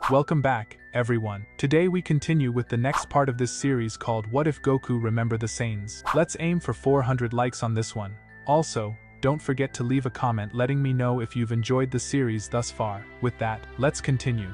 Welcome back, everyone. Today we continue with the next part of this series called What If Goku Remember the Saiyans? Let's aim for 400 likes on this one. Also, don't forget to leave a comment letting me know if you've enjoyed the series thus far. With that, let's continue.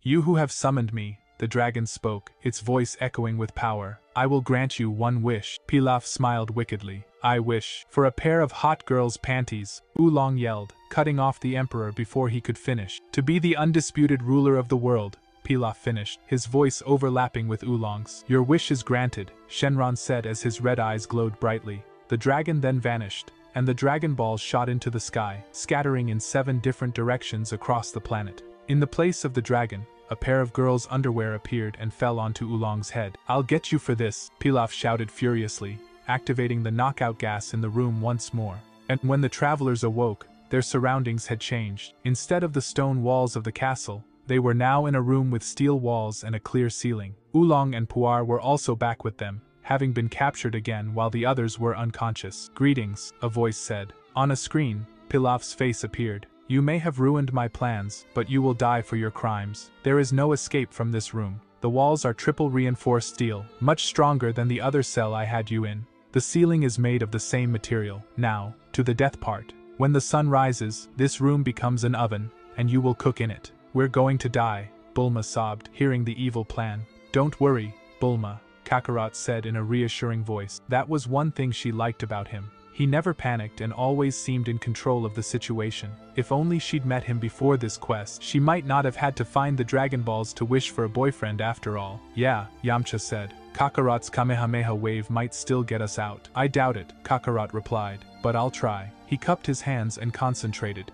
You who have summoned me, the dragon spoke, its voice echoing with power. I will grant you one wish. Pilaf smiled wickedly. I wish for a pair of hot girl's panties, Oolong yelled, cutting off the emperor before he could finish. To be the undisputed ruler of the world, Pilaf finished, his voice overlapping with Oolong's. Your wish is granted, Shenron said as his red eyes glowed brightly. The dragon then vanished, and the Dragon Balls shot into the sky, scattering in 7 different directions across the planet. In the place of the dragon, a pair of girls' underwear appeared and fell onto Oolong's head. I'll get you for this, Pilaf shouted furiously, activating the knockout gas in the room once more. And when the travelers awoke, their surroundings had changed. Instead of the stone walls of the castle, they were now in a room with steel walls and a clear ceiling. Oolong and Puar were also back with them, having been captured again while the others were unconscious. Greetings, a voice said. On a screen, Pilaf's face appeared. You may have ruined my plans, but you will die for your crimes. There is no escape from this room. The walls are triple reinforced steel, much stronger than the other cell I had you in. The ceiling is made of the same material. Now, to the death part. When the sun rises, this room becomes an oven, and you will cook in it. We're going to die, Bulma sobbed, hearing the evil plan. Don't worry, Bulma, Kakarot said in a reassuring voice. That was one thing she liked about him. He never panicked and always seemed in control of the situation. If only she'd met him before this quest, she might not have had to find the Dragon Balls to wish for a boyfriend after all. Yeah, Yamcha said. Kakarot's Kamehameha wave might still get us out. I doubt it, Kakarot replied, but I'll try. He cupped his hands and concentrated.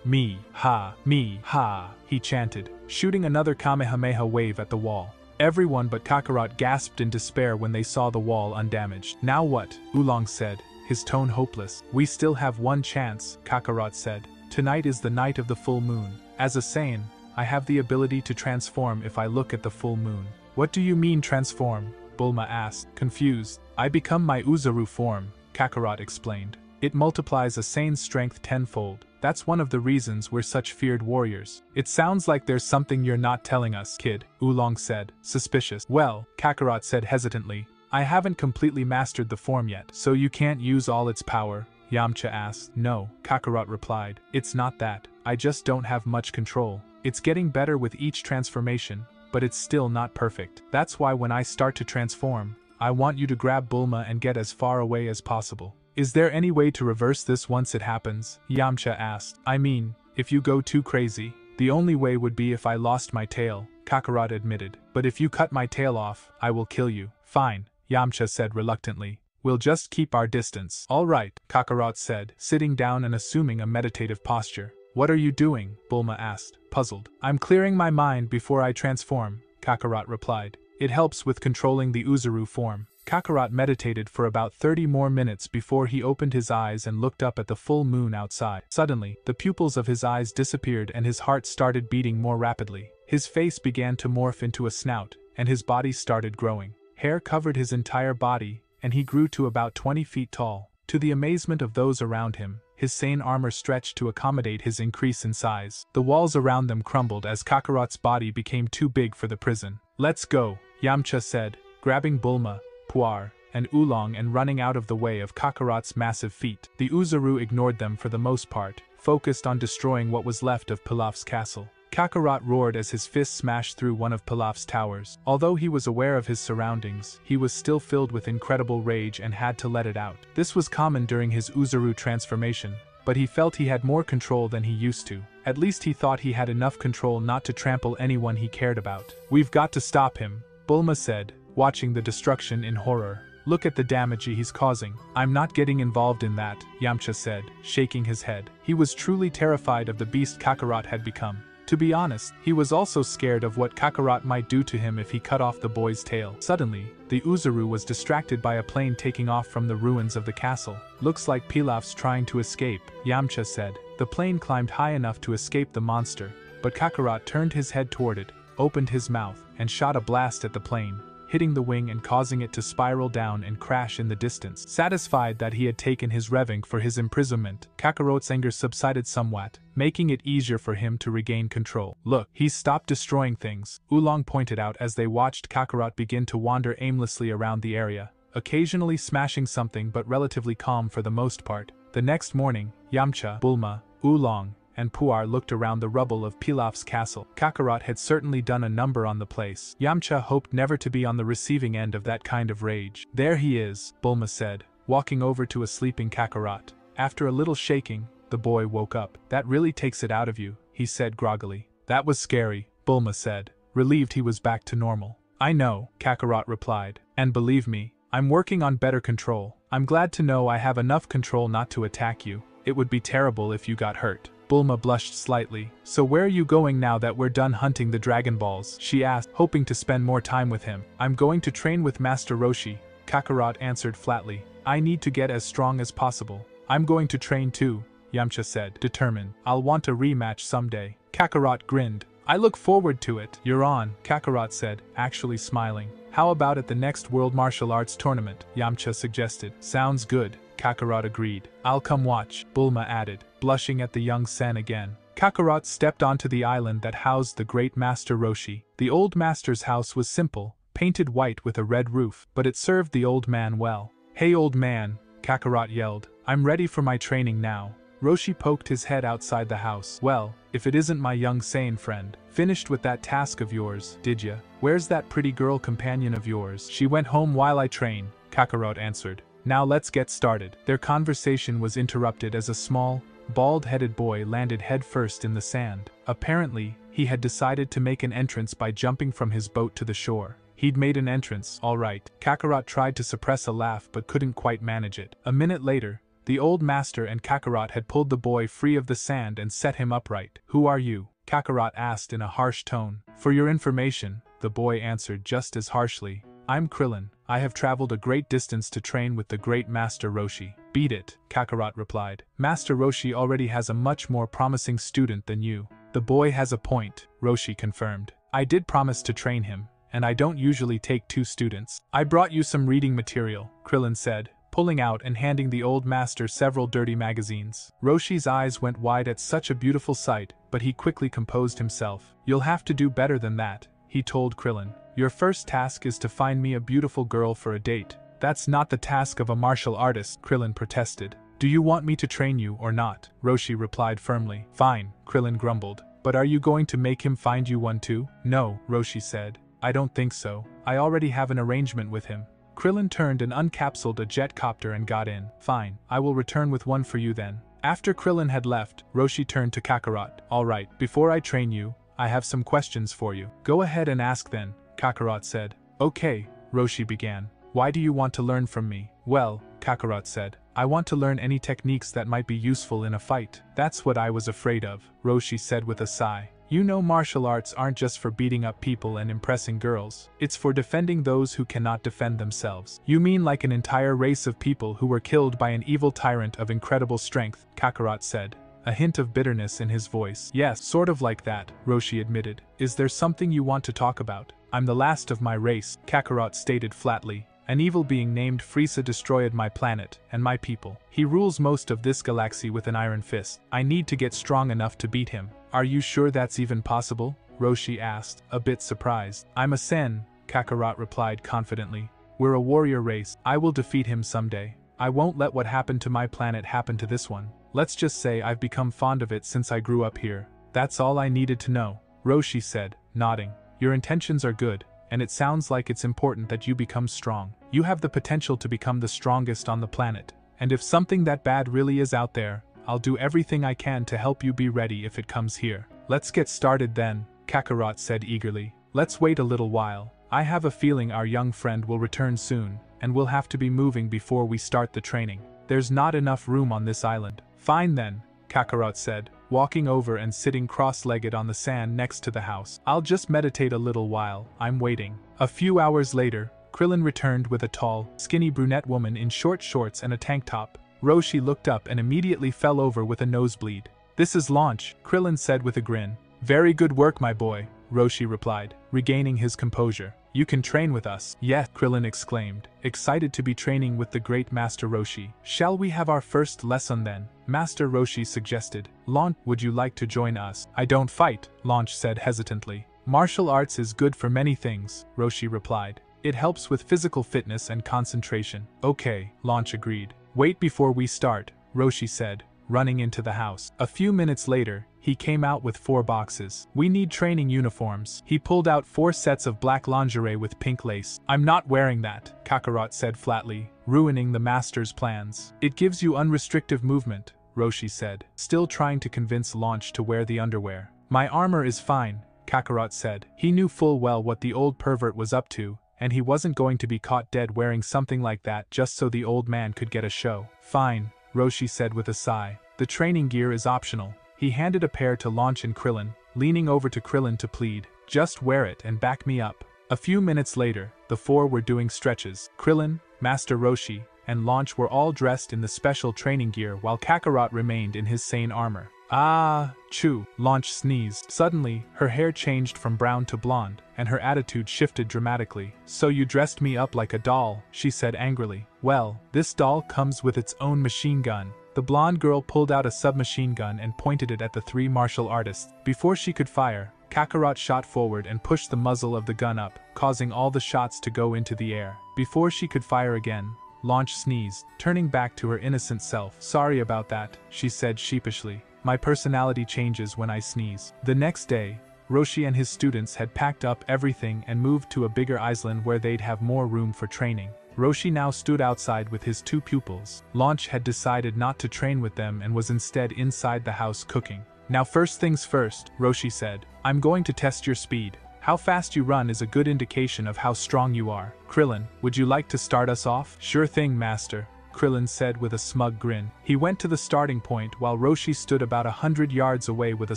Me, ha, he chanted, shooting another Kamehameha wave at the wall. Everyone but Kakarot gasped in despair when they saw the wall undamaged. Now what? Oolong said, his tone hopeless. We still have one chance, Kakarot said. Tonight is the night of the full moon. As a Saiyan, I have the ability to transform if I look at the full moon. What do you mean transform? Bulma asked, confused. I become my Oozaru form, Kakarot explained. It multiplies a Saiyan's strength tenfold. That's one of the reasons we're such feared warriors. It sounds like there's something you're not telling us, kid, Oolong said, suspicious. Well, Kakarot said hesitantly, I haven't completely mastered the form yet. So you can't use all its power? Yamcha asked. No, Kakarot replied. It's not that. I just don't have much control. It's getting better with each transformation, but it's still not perfect. That's why when I start to transform, I want you to grab Bulma and get as far away as possible. Is there any way to reverse this once it happens? Yamcha asked. I mean, if you go too crazy, the only way would be if I lost my tail, Kakarot admitted. But if you cut my tail off, I will kill you. Fine, Yamcha said reluctantly. We'll just keep our distance. All right, Kakarot said, sitting down and assuming a meditative posture. What are you doing? Bulma asked, puzzled. I'm clearing my mind before I transform, Kakarot replied. It helps with controlling the Oozaru form. Kakarot meditated for about 30 more minutes before he opened his eyes and looked up at the full moon outside. Suddenly, the pupils of his eyes disappeared and his heart started beating more rapidly. His face began to morph into a snout, and his body started growing. Hair covered his entire body, and he grew to about 20 feet tall. To the amazement of those around him, his Saiyan armor stretched to accommodate his increase in size. The walls around them crumbled as Kakarot's body became too big for the prison. Let's go, Yamcha said, grabbing Bulma, Puar, and Oolong and running out of the way of Kakarot's massive feet. The Oozaru ignored them for the most part, focused on destroying what was left of Pilaf's castle. Kakarot roared as his fist smashed through one of Pilaf's towers. Although he was aware of his surroundings, he was still filled with incredible rage and had to let it out. This was common during his Oozaru transformation, but he felt he had more control than he used to. At least he thought he had enough control not to trample anyone he cared about. We've got to stop him, Bulma said, watching the destruction in horror. Look at the damage he's causing. I'm not getting involved in that, Yamcha said, shaking his head. He was truly terrified of the beast Kakarot had become. To be honest, he was also scared of what Kakarot might do to him if he cut off the boy's tail. Suddenly, the Oozaru was distracted by a plane taking off from the ruins of the castle. Looks like Pilaf's trying to escape, Yamcha said. The plane climbed high enough to escape the monster, but Kakarot turned his head toward it, opened his mouth, and shot a blast at the plane, hitting the wing and causing it to spiral down and crash in the distance. Satisfied that he had taken his revenge for his imprisonment, Kakarot's anger subsided somewhat, making it easier for him to regain control. "Look, he's stopped destroying things," Oolong pointed out as they watched Kakarot begin to wander aimlessly around the area, occasionally smashing something but relatively calm for the most part. The next morning, Yamcha, Bulma, Oolong, and Puar looked around the rubble of Pilaf's castle. Kakarot had certainly done a number on the place. Yamcha hoped never to be on the receiving end of that kind of rage. "There he is," Bulma said, walking over to a sleeping Kakarot. After a little shaking, the boy woke up. "That really takes it out of you," he said groggily. "That was scary," Bulma said, relieved he was back to normal. "I know," Kakarot replied, "and believe me, I'm working on better control. I'm glad to know I have enough control not to attack you. It would be terrible if you got hurt." Bulma blushed slightly. "So where are you going now that we're done hunting the Dragon Balls?" she asked, hoping to spend more time with him. "I'm going to train with Master Roshi," Kakarot answered flatly. "I need to get as strong as possible." "I'm going to train too," Yamcha said, determined. "I'll want a rematch someday." Kakarot grinned. "I look forward to it." "You're on," Kakarot said, actually smiling. "How about at the next World Martial Arts Tournament?" Yamcha suggested. "Sounds good," Kakarot agreed. "I'll come watch," Bulma added, blushing at the young Sen again. Kakarot stepped onto the island that housed the great Master Roshi. The old master's house was simple, painted white with a red roof, but it served the old man well. "Hey old man," Kakarot yelled, "I'm ready for my training now." Roshi poked his head outside the house. "Well, if it isn't my young Saiyan friend. Finished with that task of yours, did ya? Where's that pretty girl companion of yours?" "She went home while I train," Kakarot answered. "Now let's get started." Their conversation was interrupted as a small, bald-headed boy landed headfirst in the sand. Apparently, he had decided to make an entrance by jumping from his boat to the shore. He'd made an entrance, all right. Kakarot tried to suppress a laugh but couldn't quite manage it. A minute later, the old master and Kakarot had pulled the boy free of the sand and set him upright. "Who are you?" Kakarot asked in a harsh tone. "For your information," the boy answered just as harshly, "I'm Krillin. I have traveled a great distance to train with the great Master Roshi." "Beat it," Kakarot replied. "Master Roshi already has a much more promising student than you." "The boy has a point," Roshi confirmed. "I did promise to train him, and I don't usually take 2 students." "I brought you some reading material," Krillin said, pulling out and handing the old master several dirty magazines. Roshi's eyes went wide at such a beautiful sight, but he quickly composed himself. "You'll have to do better than that," he told Krillin. "Your first task is to find me a beautiful girl for a date." "That's not the task of a martial artist," Krillin protested. "Do you want me to train you or not?" Roshi replied firmly. "Fine," Krillin grumbled. "But are you going to make him find you one too?" "No," Roshi said. "I don't think so. I already have an arrangement with him." Krillin turned and uncapsuled a jet copter and got in. "Fine, I will return with one for you then." After Krillin had left, Roshi turned to Kakarot. "All right, before I train you, I have some questions for you." "Go ahead and ask then," Kakarot said. "Okay," Roshi began. "Why do you want to learn from me?" "Well," Kakarot said, "I want to learn any techniques that might be useful in a fight." "That's what I was afraid of," Roshi said with a sigh. "You know, martial arts aren't just for beating up people and impressing girls. It's for defending those who cannot defend themselves." "You mean like an entire race of people who were killed by an evil tyrant of incredible strength," Kakarot said, a hint of bitterness in his voice. "Yes, sort of like that," Roshi admitted. "Is there something you want to talk about?" "I'm the last of my race," Kakarot stated flatly. "An evil being named Frieza destroyed my planet and my people. He rules most of this galaxy with an iron fist. I need to get strong enough to beat him." "Are you sure that's even possible?" Roshi asked, a bit surprised. "I'm a Sen," Kakarot replied confidently. "We're a warrior race. I will defeat him someday. I won't let what happened to my planet happen to this one. Let's just say I've become fond of it since I grew up here. That's all I needed to know," Roshi said, nodding. "Your intentions are good, and it sounds like it's important that you become strong. You have the potential to become the strongest on the planet, and if something that bad really is out there, I'll do everything I can to help you be ready if it comes here." "Let's get started then," Kakarot said eagerly. "Let's wait a little while. I have a feeling our young friend will return soon, and we'll have to be moving before we start the training. There's not enough room on this island." "Fine then," Kakarot said, walking over and sitting cross-legged on the sand next to the house. "I'll just meditate a little while I'm waiting." A few hours later, Krillin returned with a tall, skinny brunette woman in short shorts and a tank top. Roshi looked up and immediately fell over with a nosebleed. "This is Launch," Krillin said with a grin. "Very good work, my boy," Roshi replied, regaining his composure. You can train with us. Yes, Krillin exclaimed, excited to be training with the great Master Roshi. Shall we have our first lesson then? Master Roshi suggested. Launch, would you like to join us? I don't fight, Launch said hesitantly. Martial arts is good for many things, Roshi replied. It helps with physical fitness and concentration. Okay, Launch agreed. Wait before we start, Roshi said, running into the house. A few minutes later, he came out with 4 boxes. We need training uniforms. He pulled out 4 sets of black lingerie with pink lace. I'm not wearing that, Kakarot said flatly, ruining the master's plans. It gives you unrestricted movement, Roshi said, still trying to convince Launch to wear the underwear. My armor is fine, Kakarot said. He knew full well what the old pervert was up to, and he wasn't going to be caught dead wearing something like that just so the old man could get a show. Fine, Roshi said with a sigh. The training gear is optional. He handed a pair to Launch and Krillin, leaning over to Krillin to plead, just wear it and back me up. A few minutes later, the 4 were doing stretches. Krillin, Master Roshi, and Launch were all dressed in the special training gear while Kakarot remained in his sane armor. Ah, choo, Launch sneezed. Suddenly, her hair changed from brown to blonde, and her attitude shifted dramatically. So you dressed me up like a doll, she said angrily. Well, this doll comes with its own machine gun. The blonde girl pulled out a submachine gun and pointed it at the 3 martial artists. Before she could fire, Kakarot shot forward and pushed the muzzle of the gun up, causing all the shots to go into the air. Before she could fire again, Launch sneezed, turning back to her innocent self. Sorry about that, she said sheepishly. My personality changes when I sneeze. The next day, Roshi and his students had packed up everything and moved to a bigger island where they'd have more room for training. Roshi now stood outside with his 2 pupils. Launch had decided not to train with them and was instead inside the house cooking. Now first things first, Roshi said. I'm going to test your speed. How fast you run is a good indication of how strong you are. Krillin, would you like to start us off? Sure thing, Master, Krillin said with a smug grin. He went to the starting point while Roshi stood about 100 yards away with a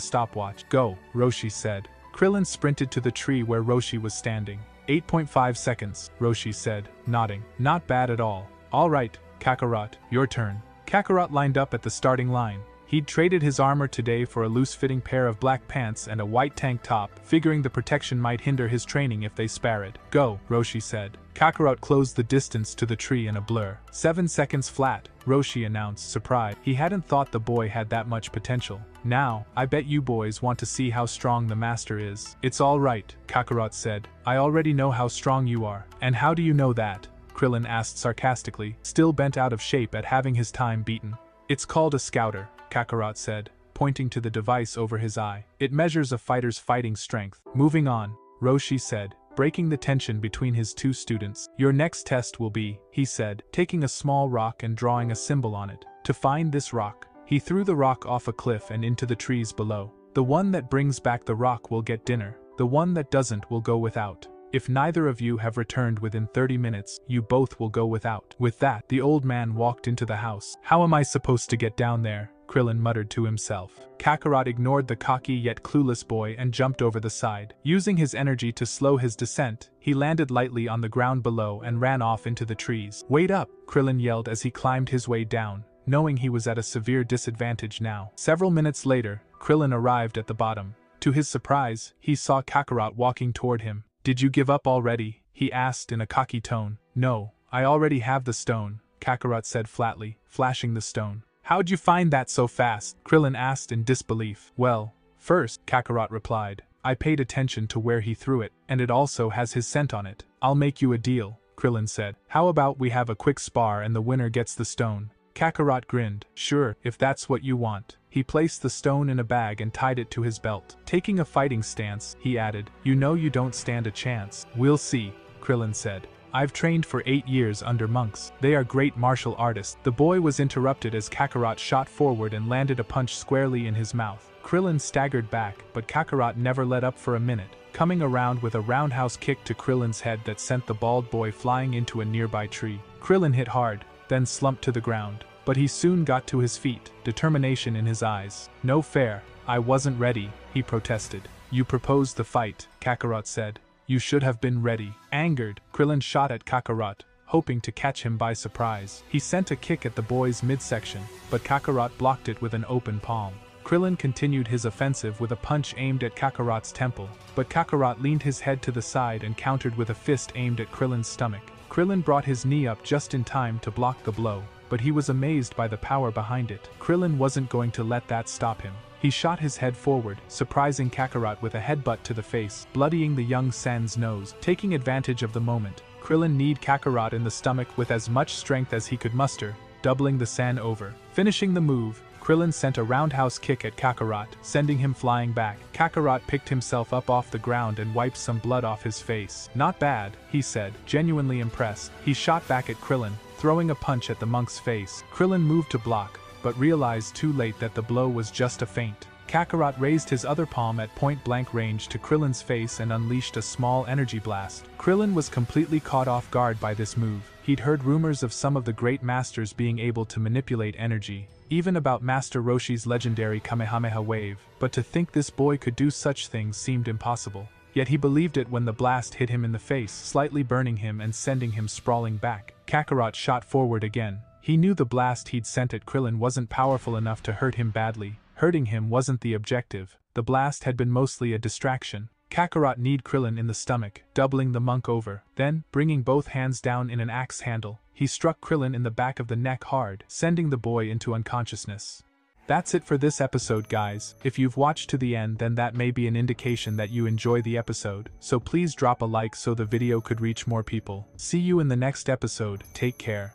stopwatch. Go, Roshi said. Krillin sprinted to the tree where Roshi was standing. 8.5 seconds, Roshi said, nodding. Not bad at all. All right, Kakarot, your turn. Kakarot lined up at the starting line. He'd traded his armor today for a loose-fitting pair of black pants and a white tank top, figuring the protection might hinder his training if they sparred. Go, Roshi said. Kakarot closed the distance to the tree in a blur. 7 seconds flat, Roshi announced, surprised. He hadn't thought the boy had that much potential. Now, I bet you boys want to see how strong the master is. It's all right, Kakarot said. I already know how strong you are. And how do you know that? Krillin asked sarcastically, still bent out of shape at having his time beaten. It's called a scouter, Kakarot said, pointing to the device over his eye. It measures a fighter's fighting strength. Moving on, Roshi said, breaking the tension between his 2 students. Your next test will be, he said, taking a small rock and drawing a symbol on it. To find this rock, he threw the rock off a cliff and into the trees below. The one that brings back the rock will get dinner. The one that doesn't will go without. If neither of you have returned within 30 minutes, you both will go without. With that, the old man walked into the house. How am I supposed to get down there? Krillin muttered to himself. Kakarot ignored the cocky yet clueless boy and jumped over the side. Using his energy to slow his descent, he landed lightly on the ground below and ran off into the trees. Wait up! Krillin yelled as he climbed his way down, knowing he was at a severe disadvantage now. Several minutes later, Krillin arrived at the bottom. To his surprise, he saw Kakarot walking toward him. Did you give up already? He asked in a cocky tone. No, I already have the stone, Kakarot said flatly, flashing the stone. How'd you find that so fast? Krillin asked in disbelief. Well, first, Kakarot replied, I paid attention to where he threw it, and it also has his scent on it. I'll make you a deal, Krillin said. How about we have a quick spar and the winner gets the stone? Kakarot grinned. Sure, if that's what you want. He placed the stone in a bag and tied it to his belt. Taking a fighting stance, he added, You know you don't stand a chance. We'll see, Krillin said. I've trained for 8 years under monks. They are great martial artists. The boy was interrupted as Kakarot shot forward and landed a punch squarely in his mouth. Krillin staggered back, but Kakarot never let up for a minute, coming around with a roundhouse kick to Krillin's head that sent the bald boy flying into a nearby tree. Krillin hit hard, then slumped to the ground, but he soon got to his feet, determination in his eyes. No fair, I wasn't ready, he protested. You proposed the fight, Kakarot said. You should have been ready. Angered, Krillin shot at Kakarot, hoping to catch him by surprise. He sent a kick at the boy's midsection, but Kakarot blocked it with an open palm. Krillin continued his offensive with a punch aimed at Kakarot's temple, but Kakarot leaned his head to the side and countered with a fist aimed at Krillin's stomach. Krillin brought his knee up just in time to block the blow, but he was amazed by the power behind it. Krillin wasn't going to let that stop him. He shot his head forward, surprising Kakarot with a headbutt to the face, bloodying the young Sen's nose. Taking advantage of the moment, Krillin kneed Kakarot in the stomach with as much strength as he could muster, doubling the Sen over. Finishing the move, Krillin sent a roundhouse kick at Kakarot, sending him flying back. Kakarot picked himself up off the ground and wiped some blood off his face. "Not bad," he said, genuinely impressed. He shot back at Krillin, throwing a punch at the monk's face. Krillin moved to block, but realized too late that the blow was just a feint. Kakarot raised his other palm at point-blank range to Krillin's face and unleashed a small energy blast. Krillin was completely caught off guard by this move. He'd heard rumors of some of the great masters being able to manipulate energy, even about Master Roshi's legendary Kamehameha wave, but to think this boy could do such things seemed impossible. Yet he believed it when the blast hit him in the face, slightly burning him and sending him sprawling back. Kakarot shot forward again. He knew the blast he'd sent at Krillin wasn't powerful enough to hurt him badly. Hurting him wasn't the objective. The blast had been mostly a distraction. Kakarot kneed Krillin in the stomach, doubling the monk over. Then, bringing both hands down in an axe handle, he struck Krillin in the back of the neck hard, sending the boy into unconsciousness. That's it for this episode, guys. If you've watched to the end, then that may be an indication that you enjoy the episode, so please drop a like so the video could reach more people. See you in the next episode. Take care.